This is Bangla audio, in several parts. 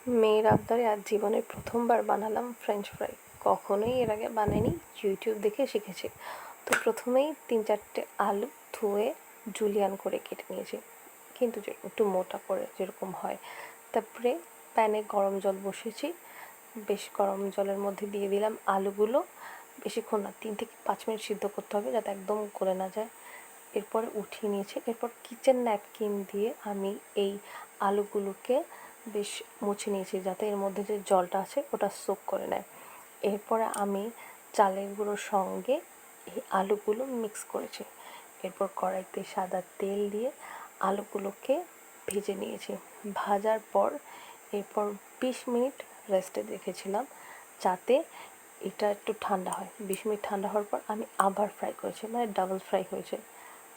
মেয়ের আবদারে আজ জীবনে প্রথমবার বানালাম ফ্রেঞ্চ ফ্রাই। কখনোই এর আগে বানাইনি, ইউটিউব দেখে শিখেছি। তো প্রথমেই 3-4টে আলু ধুয়ে জুলিয়ান করে কেটে নিয়েছি, কিন্তু একটু মোটা করে যেরকম হয়। তারপরে প্যানে গরম জল বসিয়েছি, বেশ গরম জলের মধ্যে দিয়ে দিলাম আলুগুলো। বেশিক্ষণ না, 3 থেকে 5 মিনিট সিদ্ধ করতে হবে যাতে একদম গলে না যায়। এরপরে উঠিয়ে নিয়েছি। এরপর কিচেন ন্যাপকিন দিয়ে আমি এই আলুগুলোকে বেশ মুছে নিয়েছি যাতে এর মধ্যে যে জলটা আছে ওটা সোক করে নেয়। এরপরে আমি চালের গুঁড়োর সঙ্গে এই আলুগুলো মিক্স করেছি। এরপর কড়াইতে সাদা তেল দিয়ে আলুগুলোকে ভেজে নিয়েছি। ভাজার পর এরপর 20 মিনিট রেস্টে রেখেছিলাম যাতে এটা একটু ঠান্ডা হয়। 20 মিনিট ঠান্ডা হওয়ার পর আমি আবার ফ্রাই করেছি, মানে ডাবল ফ্রাই হয়েছে।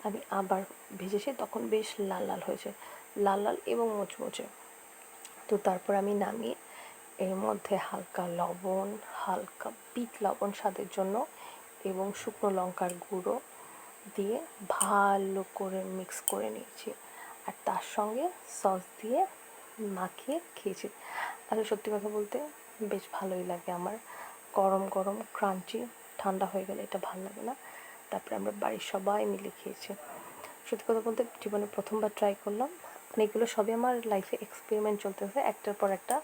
আমি আবার ভেজেছি, তখন বেশ লাল লাল হয়েছে, লাল লাল এবং মুচমুচে। তো তারপর আমি নামিয়ে এর মধ্যে হালকা লবণ, হালকা বিট লবণ স্বাদের জন্য, এবং শুকনো লঙ্কার গুঁড়ো দিয়ে ভালো করে মিক্স করে নিয়েছি। আর তার সঙ্গে সস দিয়ে মাখিয়ে খেয়েছি। আসলে সত্যি কথা বলতে বেশ ভালোই লাগে আমার। গরম গরম ক্রাঞ্চি, ঠান্ডা হয়ে গেলে এটা ভালো লাগে না। তারপরে আমরা বাড়ির সবাই মিলে খেয়েছি। সত্যি কথা বলতে জীবনে প্রথমবার ট্রাই করলাম। মানে এগুলো সবই আমার লাইফে এক্সপেরিমেন্ট চলতেছে, একটার পর একটা।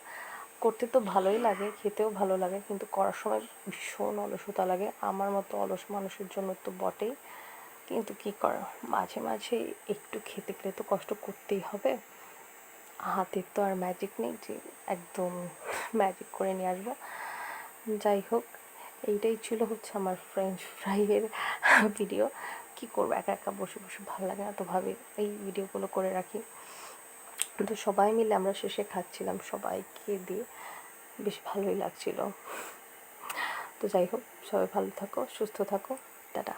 করতে তো ভালোই লাগে, খেতেও ভালো লাগে, কিন্তু করার সময় ভীষণ অলসতা লাগে। আমার মতো অলস মানুষের জন্য তো বটেই, কিন্তু কী করা, মাঝে মাঝে একটু খেতে গেলে তো কষ্ট করতেই হবে। হাতের তো আর ম্যাজিক নেই যে একদম ম্যাজিক করে নিয়ে আসবো। যাই হোক, এইটাই ছিল আমার ফ্রেঞ্চ ফ্রাইয়ের ভিডিও। কি করবো, একা একা বসে বসে ভালো লাগে না, তো ভাবি এই ভিডিওগুলো করে রাখি। তো সবাই মিলে আমরা শেষে খাচ্ছিলাম, সবাইকে দিয়ে বেশ ভালোই লাগছিল। তো যাই হোক, সবাই ভালো থাকো, সুস্থ থাকো, টাটা।